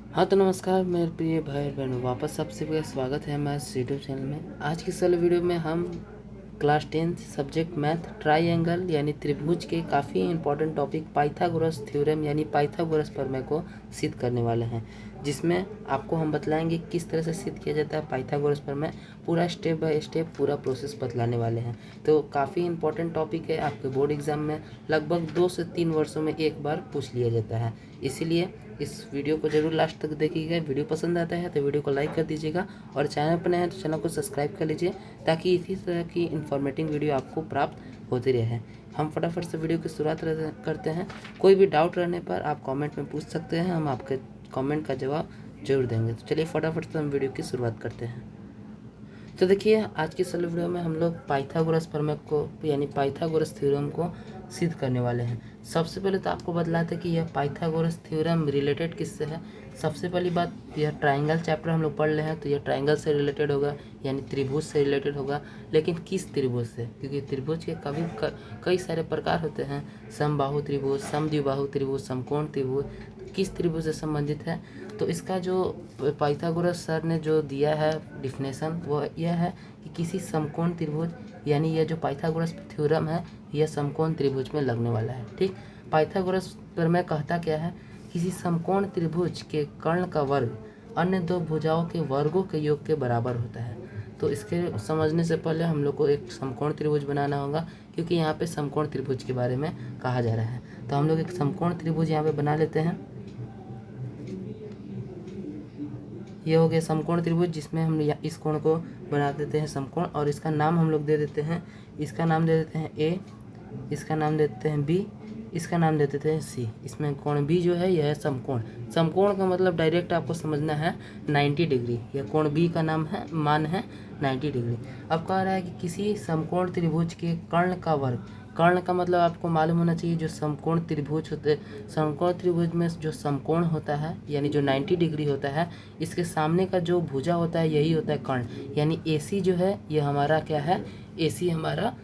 हाँ तो नमस्कार मेरे प्रिय भाई बहनों, वापस सबसे स्वागत है हमारे यूट्यूब चैनल में। आज की इस वाले वीडियो में हम क्लास 10 सब्जेक्ट मैथ ट्राइंगल यानी त्रिभुज के काफ़ी इंपॉर्टेंट टॉपिक पाइथागोरस थ्योरम यानी पाइथागोरस प्रमेय को सिद्ध करने वाले हैं, जिसमें आपको हम बतलाएंगे किस तरह से सिद्ध किया जाता है पाइथागोरस प्रमेय। पूरा स्टेप बाय स्टेप पूरा प्रोसेस बतलाने वाले हैं। तो काफ़ी इंपॉर्टेंट टॉपिक है, आपके बोर्ड एग्जाम में लगभग 2 से 3 वर्षों में एक बार पूछ लिया जाता है। इसीलिए इस वीडियो को जरूर लास्ट तक देखिएगा। वीडियो पसंद आता है तो वीडियो को लाइक कर दीजिएगा और चैनल पर नए हैं तो चैनल को सब्सक्राइब कर लीजिए, ताकि इसी तरह की इन्फॉर्मेटिव वीडियो आपको प्राप्त होती रहे। हम फटाफट से वीडियो की शुरुआत करते हैं। कोई भी डाउट रहने पर आप कमेंट में पूछ सकते हैं, हम आपके कमेंट का जवाब जरूर देंगे। तो चलिए फटाफट से हम वीडियो की शुरुआत करते हैं। तो देखिए, आज की इस वीडियो में हम लोग पाइथागोरस प्रमेय को यानी पाइथागोरस थ्योरम को सिद्ध करने वाले हैं। सबसे पहले तो आपको बतलाते कि यह पाइथागोरस थ्योरम रिलेटेड किससे है। सबसे पहली बात, यह ट्राइंगल चैप्टर हम लोग पढ़ रहे हैं तो यह ट्राइंगल से रिलेटेड होगा, यानी त्रिभुज से रिलेटेड होगा। लेकिन किस त्रिभुज से, क्योंकि त्रिभुज के कई सारे प्रकार होते हैं। समबाहु त्रिभुज, समद्विबाहु त्रिभुज, समकोण त्रिभुज। किस त्रिभुज से संबंधित है, तो इसका जो पाइथागोरस सर ने जो दिया है डिफिनेशन वो यह है कि किसी समकोण त्रिभुज, यानी यह जो पाइथागोरस थ्योरम है यह समकोण त्रिभुज में लगने वाला है। ठीक, पाइथागोरस प्रमेय कहता क्या है, किसी समकोण त्रिभुज के कर्ण का वर्ग अन्य दो भुजाओं के वर्गों के योग के बराबर होता है। तो इसके समझने से पहले हम लोग को एक समकोण त्रिभुज बनाना होगा, क्योंकि यहाँ पे समकोण त्रिभुज के बारे में कहा जा रहा है। तो हम लोग एक समकोण त्रिभुज यहाँ पे बना लेते हैं। ये हो गया समकोण त्रिभुज, जिसमें हम इस कोण को बना देते हैं समकोण, और इसका नाम हम लोग दे देते हैं, इसका नाम दे देते हैं ए, इसका नाम दे देते हैं बी, इसका नाम दे देते हैं सी। इसमें कोण बी जो है यह है समकोण। समकोण का मतलब डायरेक्ट आपको समझना है 90 डिग्री। यह कोण बी का नाम है, मान है 90 डिग्री। अब कह रहा है कि किसी समकोण त्रिभुज के कर्ण का वर्ग, कर्ण का मतलब आपको मालूम होना चाहिए जो समकोण त्रिभुज होते, समकोण त्रिभुज में जो समकोण होता है यानी जो 90 डिग्री होता है, इसके सामने का जो भुजा होता है यही होता है कर्ण। यानी AC जो है ये हमारा क्या है, AC हमारा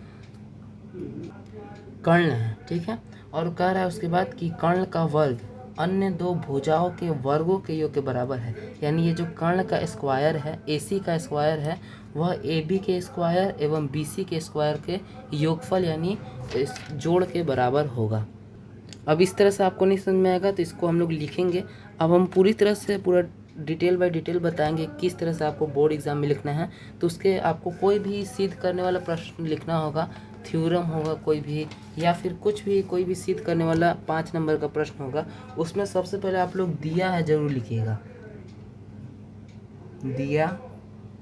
कर्ण है। ठीक है, और कह रहा है उसके बाद कि कर्ण का वर्ग अन्य दो भुजाओं के वर्गों के योग के बराबर है। यानी ये जो कर्ण का स्क्वायर है, AC का स्क्वायर है, वह AB के स्क्वायर एवं BC के स्क्वायर के योगफल यानी इस जोड़ के बराबर होगा। अब इस तरह से आपको नहीं समझ में आएगा तो इसको हम लोग लिखेंगे। अब हम पूरी तरह से पूरा डिटेल बाय डिटेल बताएंगे किस तरह से आपको बोर्ड एग्जाम में लिखना है। तो उसके आपको कोई भी सिद्ध करने वाला प्रश्न लिखना होगा, थ्योरम होगा कोई भी, या फिर कुछ भी कोई भी सिद्ध करने वाला 5 नंबर का प्रश्न होगा, उसमें सबसे पहले आप लोग दिया है जरूर लिखिएगा। दिया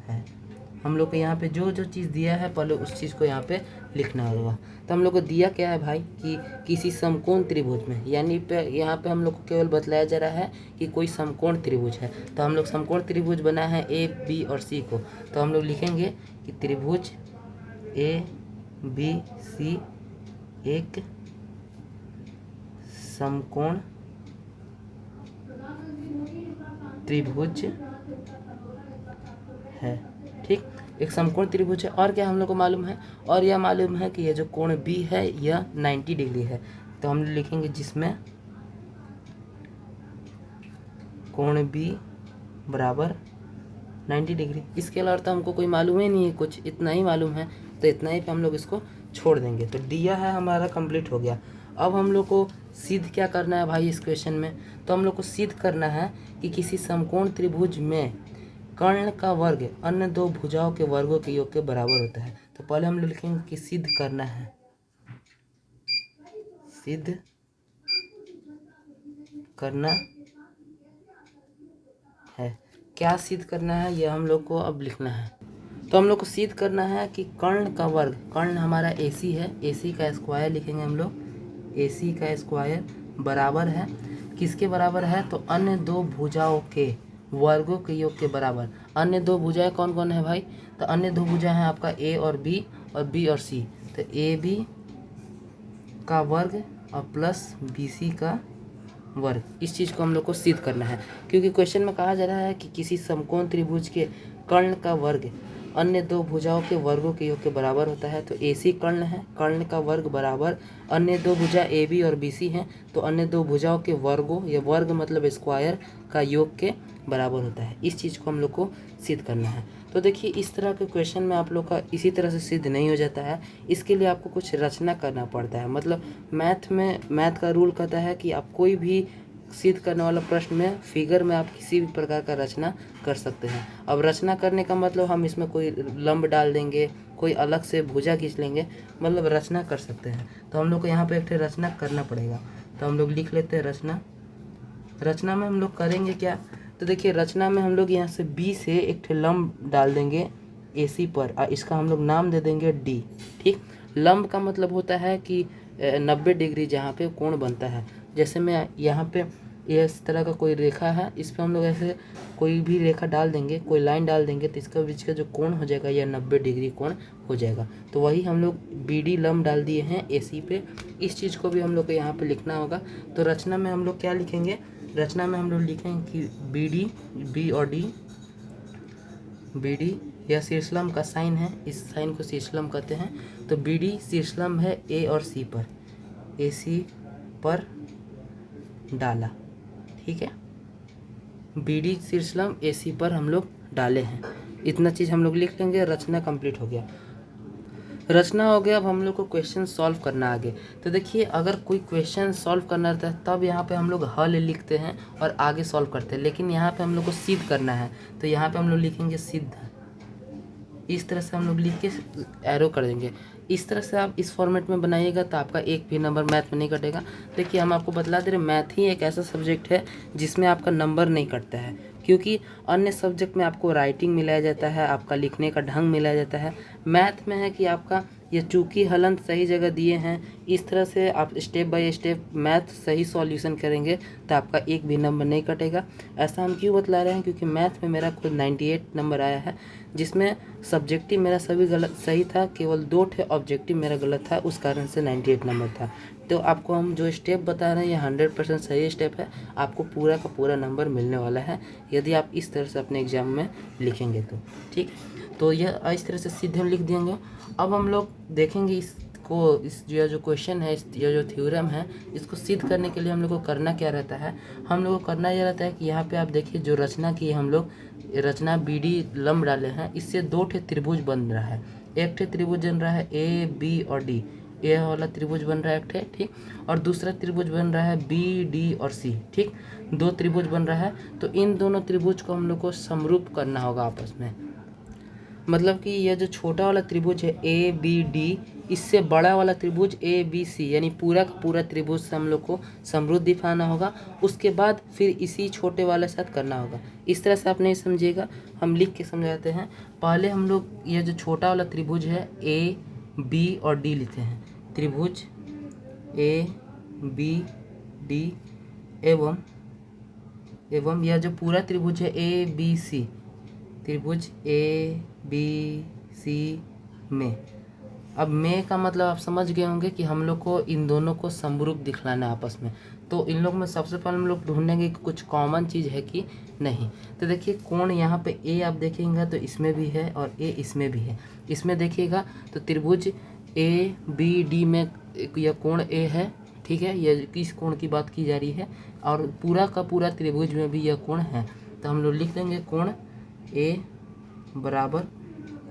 है, हम लोग को यहाँ पे जो जो चीज़ दिया है पहले उस चीज़ को यहाँ पे लिखना होगा। तो हम लोग को दिया क्या है भाई कि किसी समकोण त्रिभुज में, यानी यहाँ पे हम लोग को केवल बतलाया जा रहा है कि कोई समकोण त्रिभुज है। तो हम लोग समकोण त्रिभुज बना है A, B और C को। तो हम लोग लिखेंगे कि त्रिभुज A, B, C एक समकोण त्रिभुज है। ठीक, एक समकोण त्रिभुज है। और क्या हम लोग को मालूम है, और यह मालूम है कि यह जो कोण B है यह 90 डिग्री है। तो हम लिखेंगे जिसमें कोण B बराबर 90 डिग्री। इसके अलावा तो हमको कोई मालूम ही नहीं है, कुछ इतना ही मालूम है, तो इतना ही पे हम लोग इसको छोड़ देंगे। तो दिया है हमारा कंप्लीट हो गया। अब हम लोग को सिद्ध क्या करना है भाई इस क्वेश्चन में, तो हम लोग को सिद्ध करना है कि किसी समकोण त्रिभुज में कर्ण का वर्ग अन्य दो भुजाओं के वर्गों के योग के बराबर होता है। तो पहले हम लोग लिखेंगे कि सिद्ध करना है, सिद्ध करना है। क्या सिद्ध करना है यह हम लोग को अब लिखना है। तो हम लोग को सिद्ध करना है कि कर्ण का वर्ग, कर्ण हमारा AC है, AC का स्क्वायर लिखेंगे हम लोग, AC का स्क्वायर बराबर है किसके बराबर है, तो अन्य दो भुजाओं के वर्गों के योग के बराबर। अन्य दो भुजाएं कौन कौन है भाई, तो अन्य दो भुजाएं हैं आपका A और B और B और C। तो AB का वर्ग और प्लस BC का वर्ग, इस चीज़ को हम लोग को सिद्ध करना है। क्योंकि क्वेश्चन में कहा जा रहा है कि किसी समकोण त्रिभुज के कर्ण का वर्ग अन्य दो भुजाओं के वर्गों के योग के बराबर होता है। तो AC कर्ण है, कर्ण का वर्ग बराबर अन्य दो भुजा AB और BC हैं, तो अन्य दो भुजाओं के वर्गों, या वर्ग मतलब स्क्वायर का योग के बराबर होता है। इस चीज़ को हम लोग को सिद्ध करना है। तो देखिए इस तरह के क्वेश्चन में आप लोग का इसी तरह से सिद्ध नहीं हो जाता है, इसके लिए आपको कुछ रचना करना पड़ता है। मतलब मैथ का रूल कहता है कि आप कोई भी सिद्ध करने वाला प्रश्न में फिगर में आप किसी भी प्रकार का रचना कर सकते हैं। अब रचना करने का मतलब हम इसमें कोई लंब डाल देंगे, कोई अलग से भुजा खींच लेंगे, मतलब रचना कर सकते हैं। तो हम लोग को यहाँ पे एक रचना करना पड़ेगा। तो हम लोग लिख लेते हैं रचना। रचना में हम लोग करेंगे क्या, तो देखिए रचना में हम लोग यहाँ से B से एक लंब डाल देंगे AC पर, और इसका हम लोग नाम दे देंगे D। ठीक, लंब का मतलब होता है कि 90 डिग्री जहाँ पे कोण बनता है। जैसे मैं यहाँ पे इस तरह का कोई रेखा है, इस पर हम लोग ऐसे कोई भी रेखा डाल देंगे, कोई लाइन डाल देंगे, तो इसका बीच का जो कोण हो जाएगा यह 90 डिग्री कोण हो जाएगा। तो वही हम लोग BD लंब डाल दिए हैं AC पे। इस चीज़ को भी हम लोग को यहाँ पे लिखना होगा। तो रचना में हम लोग क्या लिखेंगे, रचना में हम लोग लिखेंगे कि BD, B और D, BD यह शीर्षलंब का साइन है, इस साइन को शीर्षलंब कहते हैं। तो BD शीर्षलंब है A और C पर, AC पर डाला। ठीक है, BD शीर्षलंब AC पर हम लोग डाले हैं। इतना चीज़ हम लोग लिख लेंगे। रचना कंप्लीट हो गया, रचना हो गया। अब हम लोग को क्वेश्चन सॉल्व करना आगे। तो देखिए अगर कोई क्वेश्चन सॉल्व करना रहता है तब यहाँ पे हम लोग हल लिखते हैं और आगे सॉल्व करते हैं, लेकिन यहाँ पे हम लोग को सिद्ध करना है, तो यहाँ पे हम लोग लिखेंगे सिद्ध। इस तरह से हम लोग लिख के एरो कर देंगे। इस तरह से आप इस फॉर्मेट में बनाइएगा तो आपका एक भी नंबर मैथ में नहीं कटेगा। देखिए हम आपको बतला दे रहे, मैथ ही एक ऐसा सब्जेक्ट है जिसमें आपका नंबर नहीं कटता है, क्योंकि अन्य सब्जेक्ट में आपको राइटिंग मिलाया जाता है, आपका लिखने का ढंग मिलाया जाता है। मैथ में है कि आपका ये चूंकि हलन सही जगह दिए हैं, इस तरह से आप स्टेप बाय स्टेप मैथ सही सॉल्यूशन करेंगे तो आपका एक भी नंबर नहीं कटेगा। ऐसा हम क्यों बतला रहे हैं, क्योंकि मैथ में मेरा खुद 98 नंबर आया है, जिसमें सब्जेक्टिव मेरा सभी गलत सही था, केवल 2 थे ऑब्जेक्टिव मेरा गलत था, उस कारण से 98 नंबर था। तो आपको हम जो स्टेप बता रहे हैं ये 100% सही स्टेप है, आपको पूरा का पूरा नंबर मिलने वाला है यदि आप इस तरह से अपने एग्जाम में लिखेंगे तो। ठीक, तो यह इस तरह से सीधे हम लिख देंगे। अब हम लोग देखेंगे इसको, इस जो क्वेश्चन है, ये जो थ्योरम है, इसको सिद्ध करने के लिए हम लोग को करना क्या रहता है। हम लोग को करना यह रहता है कि यहाँ पे आप देखिए जो रचना की हम लोग रचना BD लंब डाले हैं, इससे 2 त्रिभुज बन रहा है। एक त्रिभुज बन रहा है AB और D, ये वाला त्रिभुज बन रहा है एक ठीक, और दूसरा त्रिभुज बन रहा है BD और C। ठीक, 2 त्रिभुज बन रहा है। तो इन दोनों त्रिभुज को हम लोग को समरूप करना होगा आपस में। मतलब कि यह जो छोटा वाला त्रिभुज है ABD, इससे बड़ा वाला त्रिभुज ABC, यानी पूरा का पूरा त्रिभुज से हम लोग को समरूप दिखाना होगा। उसके बाद फिर इसी छोटे वाले साथ करना होगा। इस तरह से आप नहीं समझिएगा, हम लिख के समझाते हैं। पहले हम लोग यह जो छोटा वाला त्रिभुज है AB और D लिखते हैं। त्रिभुज ABD एवं यह जो पूरा त्रिभुज है ABC, त्रिभुज ABC में। अब में का मतलब आप समझ गए होंगे कि हम लोग को इन दोनों को समरूप दिखलाना है आपस में। तो इन लोग में सबसे पहले हम लोग ढूंढेंगे कि कुछ कॉमन चीज़ है कि नहीं। तो देखिए कोण यहाँ पे A आप देखेंगे तो इसमें भी है और A इसमें भी है। इसमें देखिएगा तो त्रिभुज ABD में यह कोण A है। ठीक है, यह किस कोण की बात की जा रही है, और पूरा का पूरा त्रिभुज में भी यह कोण है। तो हम लोग लिख देंगे कोण A बराबर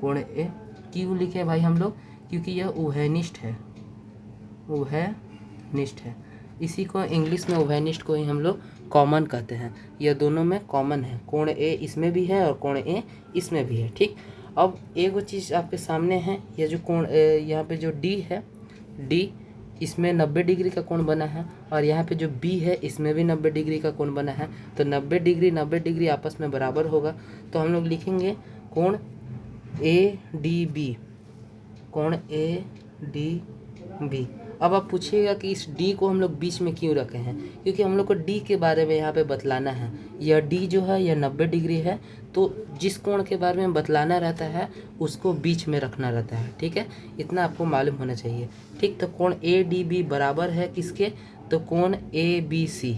कोण A। क्यों लिखे भाई हम लोग, क्योंकि यह उभयनिष्ठ है, उभयनिष्ठ है। इसी को इंग्लिश में उभयनिष्ठ को ही हम लोग कॉमन कहते हैं। यह दोनों में कॉमन है, कोण A इसमें भी है और कोण A इसमें भी है। ठीक, अब एक वो चीज़ आपके सामने है, यह जो कोण यहाँ पे जो D है, D इसमें 90 डिग्री का कोण बना है, और यहाँ पे जो B है इसमें भी 90 डिग्री का कोण बना है। तो 90 डिग्री आपस में बराबर होगा। तो हम लोग लिखेंगे कोण ADB, कोण ADB। अब आप पूछिएगा कि इस D को हम लोग बीच में क्यों रखे हैं, क्योंकि हम लोग को D के बारे में यहाँ पे बतलाना है। यह D जो है यह 90 डिग्री है, तो जिस कोण के बारे में बतलाना रहता है उसको बीच में रखना रहता है। ठीक है, इतना आपको मालूम होना चाहिए। ठीक, तो कोण ADB बराबर है किसके, तो कोण ABC,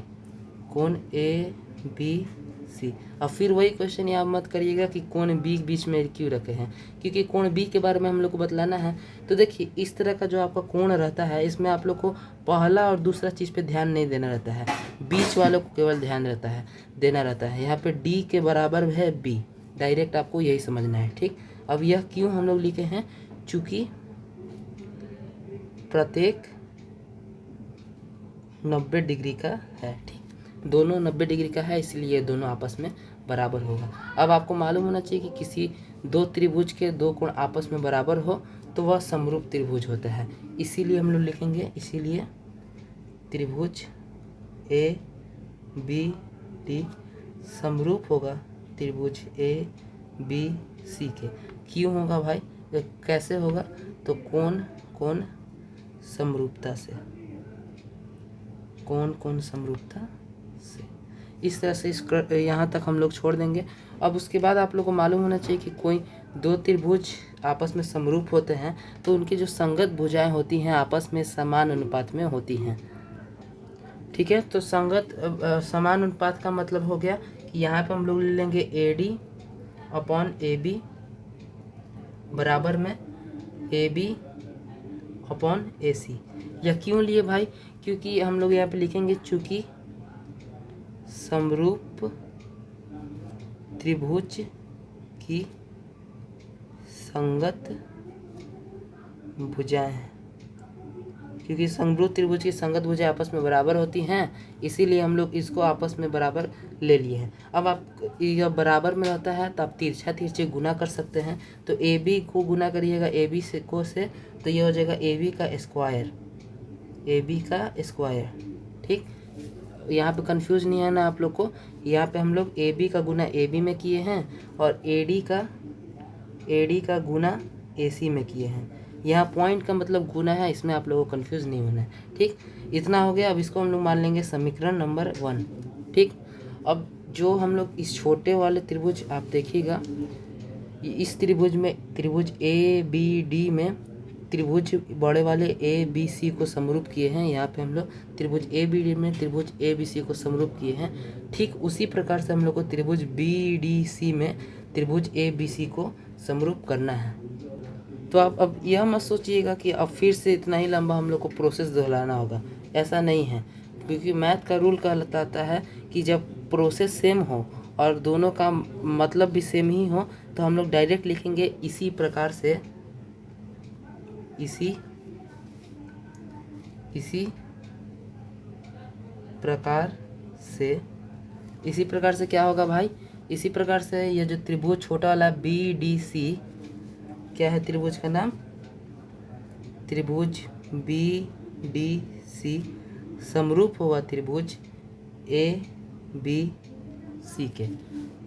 कोण ABC सी। अब फिर वही क्वेश्चन यहाँ मत करिएगा कि कोण बी बीच में क्यों रखे हैं, क्योंकि कोण बी के बारे में हम लोग को बतलाना है। तो देखिए इस तरह का जो आपका कोण रहता है इसमें आप लोग को पहला और दूसरा चीज़ पे ध्यान नहीं देना रहता है, बीच वालों को केवल ध्यान देना रहता है। यहाँ पे डी के बराबर है बी, डायरेक्ट आपको यही समझना है, ठीक। अब यह क्यों हम लोग लिखे हैं, चूँकि प्रत्येक 90 डिग्री का है, ठीक, दोनों 90 डिग्री का है, इसलिए दोनों आपस में बराबर होगा। अब आपको मालूम होना चाहिए कि किसी दो त्रिभुज के दो कोण आपस में बराबर हो तो वह समरूप त्रिभुज होता है, इसीलिए हम लोग लिखेंगे, इसीलिए त्रिभुज ए बी डी समरूप होगा त्रिभुज ए बी सी के। क्यों होगा भाई, कैसे होगा, तो कोण समरूपता से, कोण समरूपता से। इस तरह से यहाँ तक हम लोग छोड़ देंगे। अब उसके बाद आप लोग को मालूम होना चाहिए कि कोई दो त्रिभुज आपस में समरूप होते हैं तो उनकी जो संगत भुजाएं होती हैं आपस में समान अनुपात में होती हैं, ठीक है। तो संगत समान अनुपात का मतलब हो गया कि यहाँ पे हम लोग ले लेंगे A D upon A B बराबर में ए बी अपॉन ए सी। यह क्यों लिए भाई, क्योंकि हम लोग यहाँ पे लिखेंगे चूँकि समरूप त्रिभुज की संगत भुजाएं हैं, क्योंकि समरूप त्रिभुज की संगत भुजाएं आपस में बराबर होती हैं, इसीलिए हम लोग इसको आपस में बराबर ले लिए हैं। अब आप यह बराबर में रहता है तो आप तिरछे गुना कर सकते हैं, तो ए बी को गुना करिएगा ए बी से तो यह हो जाएगा ए बी का स्क्वायर, ठीक। यहाँ पे कंफ्यूज नहीं है ना आप लोग को, यहाँ पे हम लोग ए बी का गुना ए बी में किए हैं और ए डी का गुना ए सी में किए हैं। यहाँ पॉइंट का मतलब गुना है, इसमें आप लोगों को कंफ्यूज नहीं होना है, ठीक। इतना हो गया। अब इसको हम लोग मान लेंगे समीकरण नंबर 1, ठीक। अब जो हम लोग इस छोटे वाले त्रिभुज आप देखिएगा, इस त्रिभुज में त्रिभुज ए बी डी में त्रिभुज बड़े वाले ए बी सी को समरूप किए हैं। यहाँ पे हम लोग त्रिभुज ए बी डी में त्रिभुज ए बी सी को समरूप किए हैं, ठीक उसी प्रकार से हम लोग को त्रिभुज बी डी सी में त्रिभुज ए बी सी को समरूप करना है। तो आप अब यह मत सोचिएगा कि अब फिर से इतना ही लंबा हम लोग को प्रोसेस दोहराना होगा, ऐसा नहीं है, क्योंकि मैथ का रूल कहलाता है कि जब प्रोसेस सेम हो और दोनों का मतलब भी सेम ही हो तो हम लोग डायरेक्ट लिखेंगे इसी प्रकार से, इसी प्रकार से क्या होगा भाई, इसी प्रकार से ये जो त्रिभुज छोटा वाला बी डी सी, क्या है त्रिभुज का नाम, त्रिभुज बी डी सी समरूप होगा त्रिभुज ए बी सी के,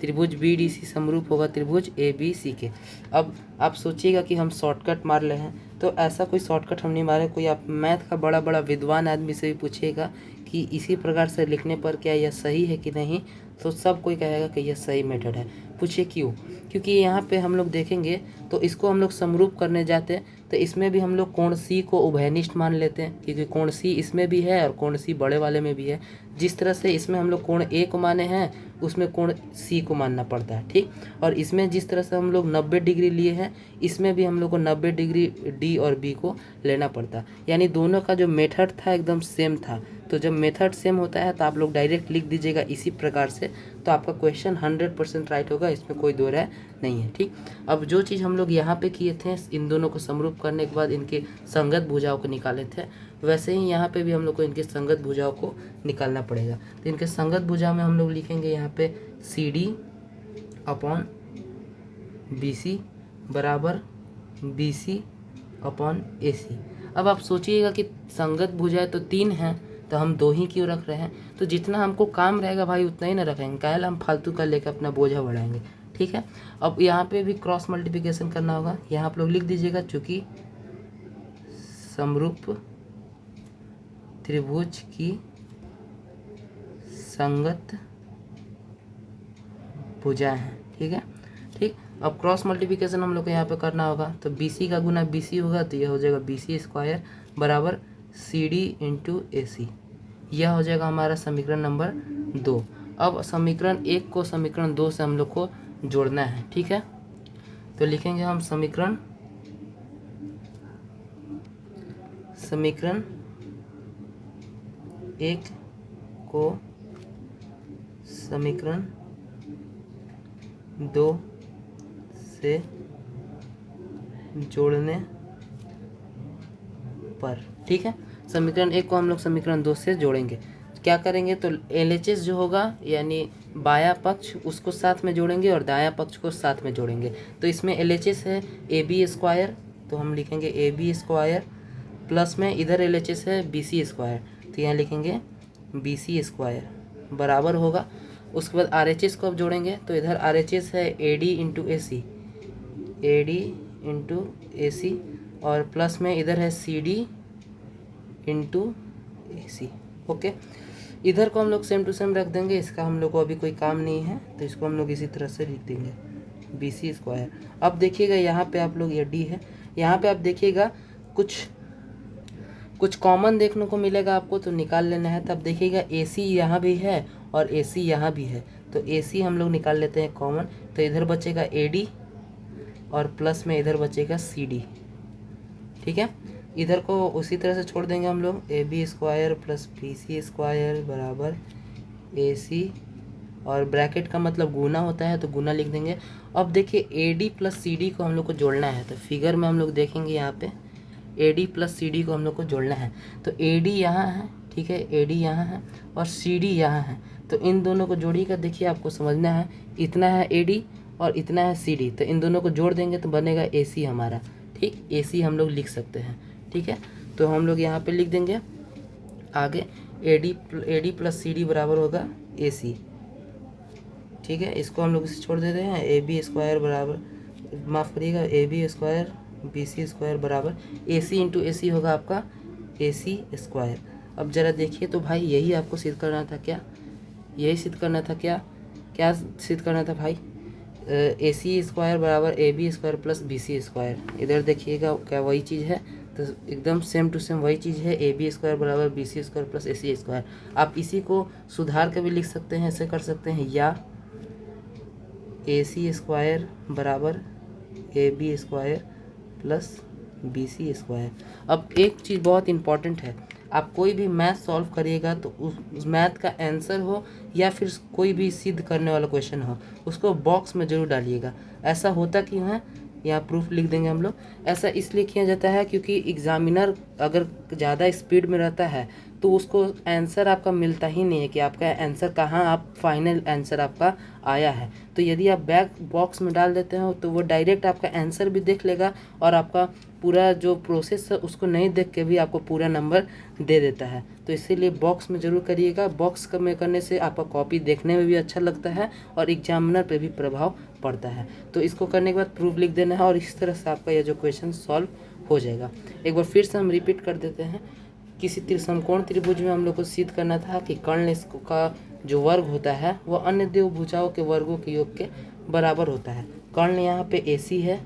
त्रिभुज बी डी सी समरूप होगा त्रिभुज ए बी सी के। अब आप सोचिएगा कि हम शॉर्टकट मार रहे हैं, तो ऐसा कोई शॉर्टकट हम नहीं मारे। कोई आप मैथ का बड़ा विद्वान आदमी से भी पूछिएगा कि इसी प्रकार से लिखने पर क्या यह सही है कि नहीं, तो सब कोई कहेगा कि यह सही मेथड है। पूछिए क्यों, क्योंकि यहाँ पे हम लोग देखेंगे तो इसको हम लोग समरूप करने जाते हैं तो इसमें भी हम लोग कोण सी को उभयनिष्ठ मान लेते हैं, क्योंकि कोण सी इसमें भी है और कोण सी बड़े वाले में भी है। जिस तरह से इसमें हम लोग कोण ए को माने हैं उसमें कोण सी को मानना पड़ता है, ठीक। और इसमें जिस तरह से हम लोग 90 डिग्री लिए हैं इसमें भी हम लोग को 90 डिग्री डी और बी को लेना पड़ता है, यानी दोनों का जो मेथड था एकदम सेम था। तो जब मेथड सेम होता है तो आप लोग डायरेक्ट लिख दीजिएगा इसी प्रकार से, तो आपका क्वेश्चन 100% राइट होगा, इसमें कोई दो राय नहीं है, ठीक। अब जो चीज़ हम लोग यहाँ पे किए थे, इन दोनों को समरूप करने के बाद इनके संगत भुजाओं को निकाले थे, वैसे ही यहाँ पे भी हम लोग को इनके संगत भुजाओं को निकालना पड़ेगा। तो इनके संगत भुजा में हम लोग लिखेंगे यहाँ पे C D upon B C बराबर बी सी अपॉन ए सी। अब आप सोचिएगा कि संगत भुजाएं तो 3 हैं तो हम 2 ही क्यों रख रहे हैं, तो जितना हमको काम रहेगा भाई उतना ही ना रखेंगे, काहे हम फालतू का लेकर अपना बोझा बढ़ाएंगे, ठीक है। अब यहाँ पे भी क्रॉस मल्टीप्लिकेशन करना होगा, यहाँ आप लोग लिख दीजिएगा चूँकि समरूप त्रिभुज की संगत भुजाएं हैं, ठीक है, ठीक। अब क्रॉस मल्टीप्लिकेशन हम लोग को यहाँ पे करना होगा, तो बी सी का गुना बी सी होगा तो यह हो जाएगा बी सी स्क्वायर बराबर सी डी इंटू ए सी। यह हो जाएगा हमारा समीकरण नंबर 2। अब समीकरण 1 को समीकरण 2 से हम लोग को जोड़ना है, ठीक है। तो लिखेंगे हम समीकरण 1 को समीकरण 2 से जोड़ने पर, ठीक है। समीकरण 1 को हम लोग समीकरण 2 से जोड़ेंगे। क्या करेंगे तो LHS जो होगा यानी बायां पक्ष उसको साथ में जोड़ेंगे और दायां पक्ष को साथ में जोड़ेंगे। तो इसमें LHS है AB², तो हम लिखेंगे AB² प्लस में इधर LHS है BC², तो यहाँ लिखेंगे BC² बराबर होगा। उसके बाद RHS को अब जोड़ेंगे, तो इधर RHS है AD इंटू AC और प्लस में इधर है CD इंटू AC, ओके। इधर को हम लोग सेम टू सेम रख देंगे, इसका हम लोग को अभी कोई काम नहीं है, तो इसको हम लोग इसी तरह से लिख देंगे BC²। अब देखिएगा यहाँ पे आप लोग ये D है, यहाँ पे आप देखिएगा कुछ कॉमन देखने को मिलेगा आपको, तो निकाल लेना है। तब देखिएगा AC यहाँ भी है और AC यहाँ भी है, तो AC हम लोग निकाल लेते हैं कॉमन, तो इधर बचेगा AD और प्लस में इधर बचेगा CD, ठीक है। इधर को उसी तरह से छोड़ देंगे हम लोग, AB² प्लस BC² बराबर AC और ब्रैकेट का मतलब गुना होता है, तो गुना लिख देंगे। अब देखिए AD प्लस CD को हम लोग को जोड़ना है, तो फिगर में हम लोग देखेंगे यहाँ पे AD प्लस CD को हम लोग को जोड़ना है। तो AD यहाँ है, ठीक है, AD यहाँ है और CD यहाँ है, तो इन दोनों को जोड़िएगा। देखिए आपको समझना है, इतना है AD और इतना है CD, तो इन दोनों को जोड़ देंगे तो बनेगा AC हमारा, ठीक। AC हम लोग लिख सकते हैं, ठीक है। तो हम लोग यहाँ पे लिख देंगे आगे AD प्लस CD बराबर होगा AC, ठीक है। इसको हम लोग इसे छोड़ देते हैं, AB² बराबर, माफ़ करिएगा, AB² BC² बराबर AC इंटू AC होगा आपका AC²। अब ज़रा देखिए तो भाई यही आपको सिद्ध करना था क्या, यही सिद्ध करना था क्या सिद्ध करना था भाई, AC² बराबर AB² प्लस BC²। इधर देखिएगा क्या वही चीज़ है, तो एकदम सेम टू सेम वही चीज़ है, AB² बराबर BC² प्लस AC²। आप इसी को सुधार के भी लिख सकते हैं, ऐसे कर सकते हैं, या AC² बराबर AB² प्लस BC²। अब एक चीज़ बहुत इम्पॉर्टेंट है, आप कोई भी मैथ सॉल्व करिएगा तो उस मैथ का आंसर हो या फिर कोई भी सिद्ध करने वाला क्वेश्चन हो, उसको बॉक्स में ज़रूर डालिएगा। ऐसा होता क्यों है, यहाँ प्रूफ लिख देंगे हम लोग। ऐसा इसलिए किया जाता है क्योंकि एग्जामिनर अगर ज़्यादा स्पीड में रहता है तो उसको आंसर आपका मिलता ही नहीं है कि आपका आंसर कहाँ, आप फाइनल आंसर आपका आया है। तो यदि आप बैक बॉक्स में डाल देते हो तो वो डायरेक्ट आपका आंसर भी देख लेगा और आपका पूरा जो प्रोसेस है उसको नहीं देख के भी आपको पूरा नंबर दे देता है। तो इसीलिए बॉक्स में ज़रूर करिएगा। बॉक्स में करने से आपका कॉपी देखने में भी अच्छा लगता है और एग्जामिनर पे भी प्रभाव पड़ता है। तो इसको करने के बाद प्रूफ लिख देना है और इस तरह से आपका यह जो क्वेश्चन सॉल्व हो जाएगा। एक बार फिर से हम रिपीट कर देते हैं। किसी समकोण त्रिभुज में हम लोग को सिद्ध करना था कि कर्ण का जो वर्ग होता है वह अन्य दो भुजाओं के वर्गों के योग के बराबर होता है। कर्ण यहाँ पे AC है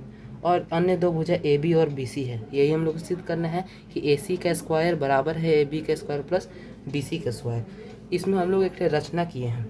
और अन्य दो भुजा AB और BC है। यही हम लोग को सिद्ध करना है कि AC का स्क्वायर बराबर है AB का स्क्वायर प्लस BC का स्क्वायर। इसमें हम लोग एक रचना किए हैं।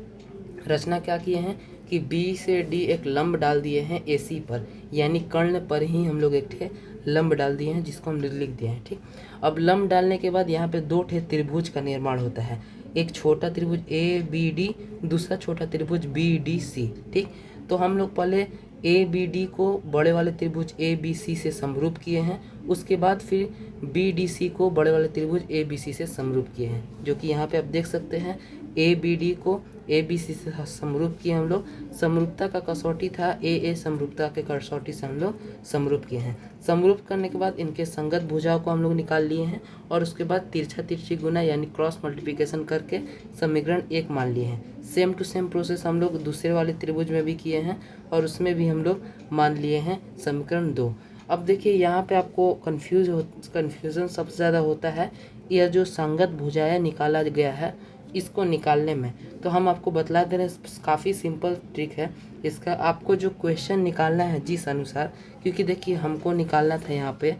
रचना क्या किए हैं कि B से D एक लंब डाल दिए हैं AC पर, यानी कर्ण पर ही हम लोग एक लंब डाल दिए हैं जिसको हम लिख दिए हैं, ठीक। अब लंब डालने के बाद यहाँ पे दो त्रिभुज का निर्माण होता है। एक छोटा त्रिभुज ABD, दूसरा छोटा त्रिभुज BDC, ठीक। तो हम लोग पहले ABD को बड़े वाले त्रिभुज ABC से समरूप किए हैं, उसके बाद फिर BDC को बड़े वाले त्रिभुज ABC से समरूप किए हैं, जो कि यहाँ पे आप देख सकते हैं। ABD को ABC से समरूप किए हम लोग। समरूपता का कसौटी था AA, समरूपता के कसौटी से हम लोग समरूप किए हैं। समरूप करने के बाद इनके संगत भुजाओं को हम लोग निकाल लिए हैं और उसके बाद तिरछा तिरछी गुना यानी क्रॉस मल्टीप्लिकेशन करके समीकरण 1 मान लिए हैं। सेम टू सेम प्रोसेस हम लोग दूसरे वाले त्रिभुज में भी किए हैं और उसमें भी हम लोग मान लिए हैं समीकरण 2। अब देखिए यहाँ पे आपको कन्फ्यूज़न सबसे ज़्यादा होता है यह जो संगत भुजाएं निकाला गया है इसको निकालने में। तो हम आपको बतला दे रहे हैं, काफ़ी सिंपल ट्रिक है इसका। आपको जो क्वेश्चन निकालना है जिस अनुसार, क्योंकि देखिए हमको निकालना था यहाँ पे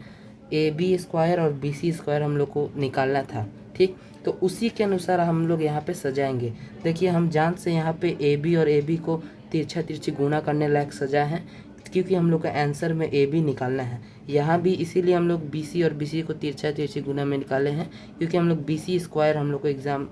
AB² और BC² हम लोग को निकालना था, ठीक। ठीक। तो उसी के अनुसार हम लोग यहाँ पे सजाएंगे। देखिए हम जान से यहाँ पे ए बी और ए बी को तिरछा तिरछी गुणा करने लायक सजा है, क्योंकि हम लोग का आंसर में ए बी निकालना है। यहाँ भी इसीलिए हम लोग बी सी और बी सी को तिरछा तिरछी गुना में निकाले हैं, क्योंकि हम लोग बी सी स्क्वायर हम लोग को एग्जाम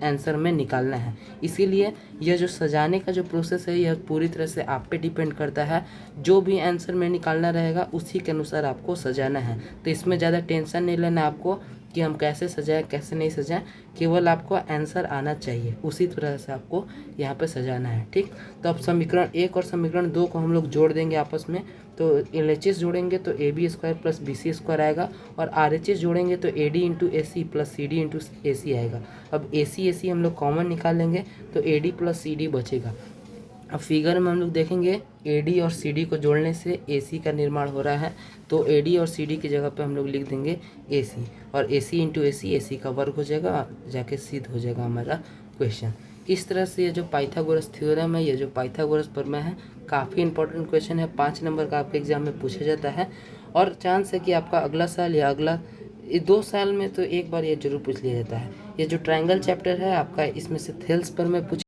आंसर में निकालना है। इसीलिए यह जो सजाने का जो प्रोसेस है यह पूरी तरह से आप पे डिपेंड करता है। जो भी आंसर में निकालना रहेगा उसी के अनुसार आपको सजाना है। तो इसमें ज़्यादा टेंशन नहीं लेना आपको कि हम कैसे सजाएं कैसे नहीं सजाएं, केवल आपको आंसर आना चाहिए, उसी तरह से आपको यहाँ पे सजाना है। ठीक। तो अब समीकरण 1 और समीकरण 2 को हम लोग जोड़ देंगे आपस में। तो LHS जोड़ेंगे तो A B square plus B C square आएगा, और RHS जोड़ेंगे तो A D into A C plus C D into A C आएगा। अब ए सी हम लोग कॉमन निकाल लेंगे तो A D plus C D बचेगा। अब फिगर में हम लोग देखेंगे ए डी और सी डी को जोड़ने से ए सी का निर्माण हो रहा है, तो ए डी और सी डी की जगह पे हम लोग लिख देंगे ए सी, और ए सी इंटू ए सी का वर्ग हो जाएगा, जाके सिद्ध हो जाएगा हमारा क्वेश्चन। इस तरह से ये जो पाइथागोरस थ्योरम है, ये जो पाइथागोरस प्रमेय है, काफ़ी इंपॉर्टेंट क्वेश्चन है। 5 नंबर का आपके एग्जाम में पूछा जाता है, और चांस है कि आपका अगला साल या अगला 2 साल में तो एक बार ये जरूर पूछ लिया जाता है। ये जो ट्रायंगल चैप्टर है आपका, इसमें से थेल्स प्रमेय पूछ